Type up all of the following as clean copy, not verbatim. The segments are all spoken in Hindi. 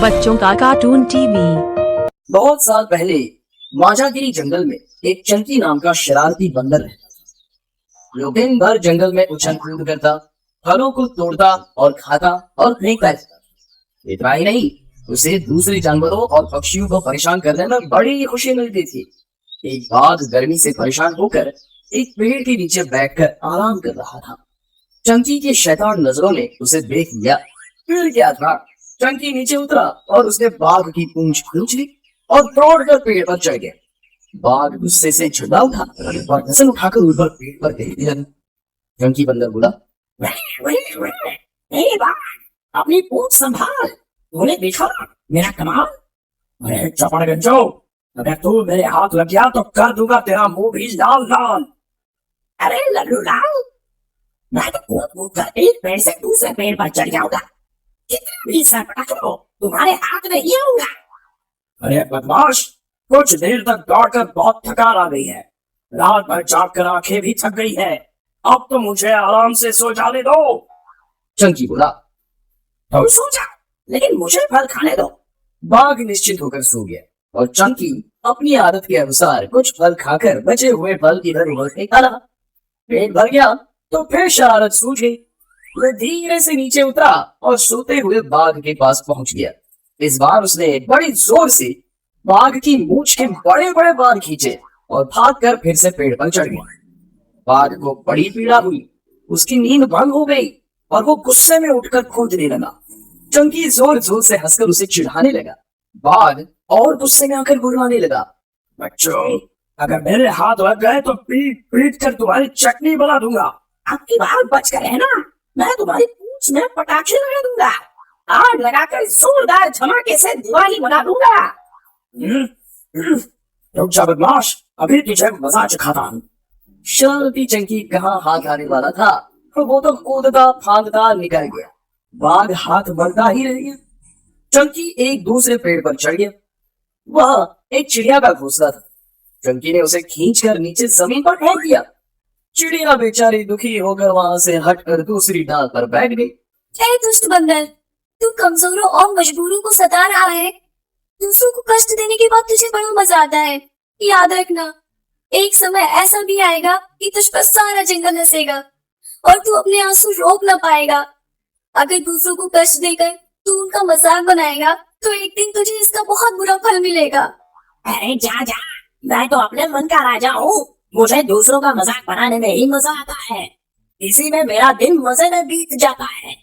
बच्चों का कार्टून टीवी। बहुत साल पहले माजागिरी जंगल में एक चंकी नाम का शरारती बंदर रहता था। जो दिन भर जंगल में उछल कूद करता, फलों को तोड़ता और खाता और फेंकता रहता। इतना ही नहीं, उसे दूसरे जानवरों और पक्षियों को परेशान करने में बड़ी खुशी मिलती थी। एक बाघ गर्मी से परेशान होकर एक पेड़ के नीचे बैठकर आराम कर रहा था। चंकी के शैतान नजरों ने उसे देख लिया। फिर क्या था, चंकी नीचे उतरा और उसने बाघ की पूंछ खींच ली और दौड़कर पेड़ पर चढ़ गया। बाघ गुस्से से चिल्ला उठा और नस्ल उठाकर ऊपर पेड़ पर देखने लगा। चंकी बंदर बोला, बाघ, अपनी पूंछ संभाल, तूने देखा मेरा कमाल? अरे चपड़गंजो, अगर तू मेरे हाथ लग गया तो कर दूंगा तेरा मुंह भी लाल लाल। अरे लल्लू लाल, मैं तो कूद कूद कर एक पेड़ से दूसरे पेड़ पर चढ़ जाऊंगा, कितना भी सरपटा करो तुम्हारे हाथ में ये होगा। अरे बदमाश, कुछ देर तक दौड़कर बहुत थकान आ गई है, रात भर जागकर आंखें भी थक गई है, अब तो मुझे आराम से सो जाने दो। चंकी बोला, तो सो जा, लेकिन मुझे फल खाने दो। बाघ निश्चित होकर सो गया और चंकी अपनी आदत के अनुसार कुछ फल खाकर बचे हुए फल इधर उधर फेंकता रहा। पेट भर गया तो फिर शरारत सूझ गई। वह धीरे से नीचे उतरा और सोते हुए बाघ के पास पहुंच गया। इस बार उसने बड़ी जोर से बाघ की मूंछ के बड़े बड़े बाल खींचे और भागकर फिर से पेड़ पर चढ़ गया। बाघ को बड़ी पीड़ा हुई, उसकी नींद भंग हो गई और वो गुस्से में उठकर कूदने लगा। चंकी जोर जोर से हंसकर उसे चिढ़ाने लगा। बाघ और गुस्से में आकर गुर्राने लगा, बच्चों, अगर मेरे हाथ लग गए तो पीट पीट कर तुम्हारी चटनी बना दूंगा। आपकी बात बच कर है ना, मैं तुम्हारी पूंछ में पटाखे लगा दूंगा, आग लगाकर जोरदार धमाके से दिवाली बना दूंगा। रुक जा बदमाश, अभी तुझे मजा चखाता हूँ। शरारती चंकी कहाँ हाथ आने वाला था, तो वो तो कूदता फांदता निकल गया। बाघ हाथ बढ़ता ही रह गया। चंकी एक दूसरे पेड़ पर चढ़ गया। वह एक चिड़िया का घोंसला था। चंकी ने उसे खींचकर नीचे जमीन पर फेंक दिया। चिड़िया बेचारी दुखी होकर वहां से हटकर दूसरी डाल पर बैठ गई। ए दुष्ट बंदर, तू कमजोरों और मजबूरों को सता रहा है। दूसरों को कष्ट देने के बाद तुझे बड़ा मजा आता है। याद रखना, एक समय ऐसा भी आएगा कि तुझ पर सारा जंगल हंसेगा और तू अपने आंसू रोक ना पाएगा। अगर दूसरों को कष्ट देकर तू उनका मजाक बनाएगा तो एक दिन तुझे इसका बहुत बुरा फल मिलेगा। अरे जा जा, मैं तो अपने मन का राजा हूँ, मुझे दूसरों का मजाक बनाने में ही मजा आता है, इसी में मेरा दिन मजे में बीत जाता है।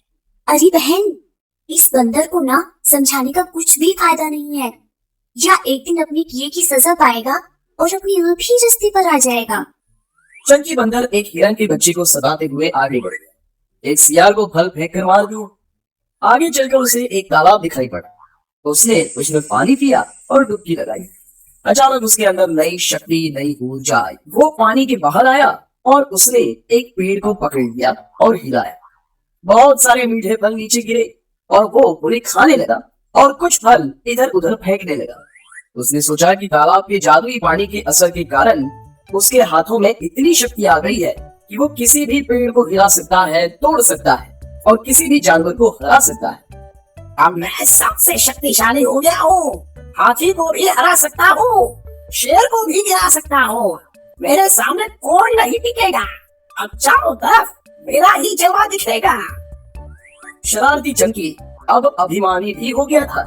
अरे बहन, इस बंदर को ना समझाने का कुछ भी फायदा नहीं है, या एक दिन अपने किए की सजा पाएगा और अपनी आप ही रस्ते पर आ जाएगा। चंकी बंदर एक हिरन के बच्चे को सताते हुए आगे बढ़ गया। एक सियार को फल फेंक कर मार दिया। आगे चलकर उसे एक तालाब दिखाई पड़ा। उसने उसमें पानी पिया और डुबकी लगाई। अचानक उसके अंदर नई शक्ति, नई ऊर्जा आई। वो पानी के बाहर आया और उसने एक पेड़ को पकड़ लिया और हिलाया। बहुत सारे मीठे फल नीचे गिरे और वो उन्हें खाने लगा और कुछ फल इधर उधर फेंकने लगा। उसने सोचा कि तालाब के जादुई पानी के असर के कारण उसके हाथों में इतनी शक्ति आ गई है कि वो किसी भी पेड़ को हिला सकता है, तोड़ सकता है और किसी भी जानवर को हरा सकता है। अब मैं सबसे शक्तिशाली हो गया हूँ, हाथी को भी हरा सकता हूँ, शेर को भी गिरा सकता हूँ, मेरे सामने कोई नहीं टिकेगा। अब चारों तरफ मेरा ही जलवा दिखेगा। शरारती चंकी अब अभिमानी भी हो गया था।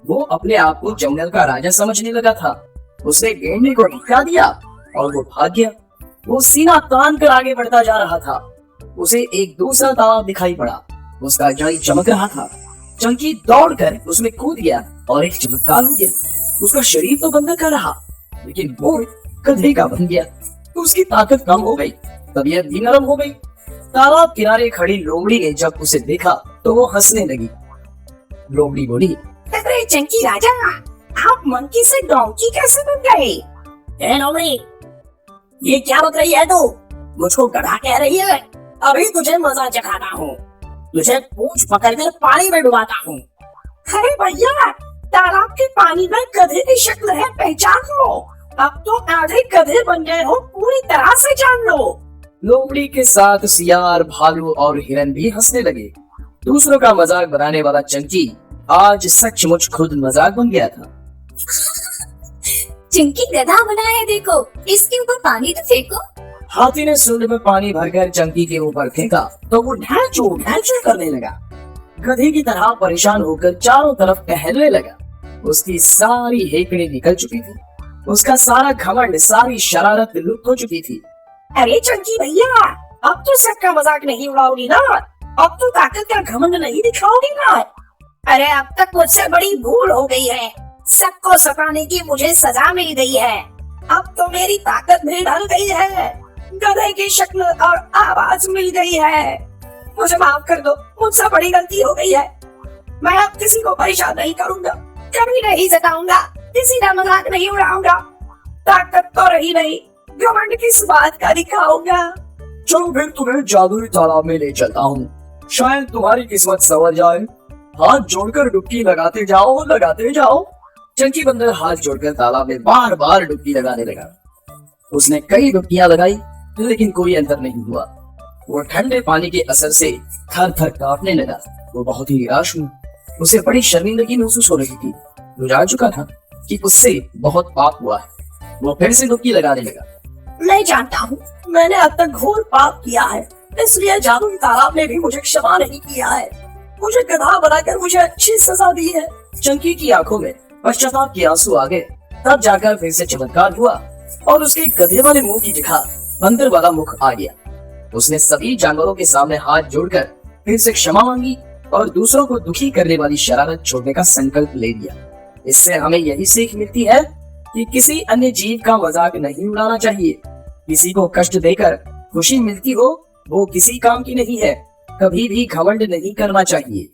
वो अपने आप को जंगल का राजा समझने लगा था। उसने गेंडे को धक्का दिया और वो भाग गया। वो सीना तान कर आगे बढ़ता जा रहा था। उसे एक दूसरा तालाब दिखाई पड़ा। उसका जल चमक रहा था। चंकी दौड़कर उसमें कूद गया और एक चमत्कार हो गया। उसका शरीर तो बंदर का रहा, लेकिन वो गधे का बन गया। उसकी ताकत कम हो गई, तबीयत भी नरम हो गई। तालाब किनारे खड़ी लोमड़ी ने जब उसे देखा तो वो हंसने लगी। लोमड़ी बोली, अरे चंकी राजा, आप मंकी से डोंकी कैसे बन गए? लोमड़ी, ये क्या बक रही है तू? मुझको गधा कह रही है? अभी तुझे मजा चखाता हूँ, तुझे पूंछ पकड़कर पानी में डुबाता हूँ। अरे भैया, तालाब के पानी में गधे की शक्ल है, पहचान लो। अब तो आधे गधे बन गए हो, पूरी तरह से जान लो। लोमड़ी के साथ सियार, भालू और हिरन भी हंसने लगे। दूसरों का मजाक बनाने वाला चंकी आज सचमुच खुद मजाक बन गया था। चिंकी गधा बना है, देखो इसके ऊपर पानी तो फेंको। हाथी ने सूंड में पानी भरकर चंकी के ऊपर फेंका तो वो ढैंचू ढैंचू करने लगा। गधे की तरह परेशान होकर चारों तरफ टहलने लगा। उसकी सारी हेकड़ी निकल चुकी थी, उसका सारा घमंड, सारी शरारत लुप्त हो चुकी थी। अरे चंकी भैया, अब तो सबका मजाक नहीं उड़ाओगी ना? अब तो ताकत का घमंड नहीं दिखाओगी ना? अरे अब तक मुझसे बड़ी भूल हो गई है। सबको सताने की मुझे सजा मिल गई है। अब तो मेरी ताकत भी ढल गई है। गधे की शक्ल और आवाज मिल गई है। मुझे माफ कर दो, मुझसे बड़ी गलती हो गई है। मैं अब किसी को परेशान नहीं करूंगा, कभी नहीं सताऊंगा, किसी का मजाक नहीं उड़ाऊंगा। ताकत तो रही नहीं, घमंड किस बात का दिखाऊंगा। चलो फिर तुम्हें जादुई तालाब में ले चलता हूँ, शायद तुम्हारी किस्मत संवर जाए। हाथ जोड़कर डुबकी लगाते जाओ, लगाते जाओ। चंकी बंदर हाथ जोड़कर तालाब में बार बार डुबकी लगाने लगा। उसने कई डुबकियां लगाई लेकिन कोई अंतर नहीं हुआ। वो ठंडे पानी के असर से थर थर कांपने लगा। वो बहुत ही निराश हुआ। उसे बड़ी शर्मिंदगी महसूस हो रही थी। वो जान चुका था कि उससे बहुत पाप हुआ है। वो फिर से डुबकी लगाने लगा। मैं जानता हूँ मैंने अब तक घोर पाप किया है, इसलिए जादुई तालाब ने भी मुझे क्षमा नहीं किया है। मुझे गधा बनाकर मुझे अच्छी सजा दी है। चंकी की आंखों में पश्चाताप के आंसू आ गए। तब जाकर फिर से चमत्कार हुआ और उसके गधे वाले मुंह की जगह बंदर वाला मुख आ गया। उसने सभी जानवरों के सामने हाथ जोड़कर फिर से क्षमा मांगी और दूसरों को दुखी करने वाली शरारत छोड़ने का संकल्प ले लिया। इससे हमें यही सीख मिलती है कि किसी अन्य जीव का मजाक नहीं उड़ाना चाहिए। किसी को कष्ट देकर खुशी मिलती हो वो किसी काम की नहीं है। कभी भी घमंड नहीं करना चाहिए।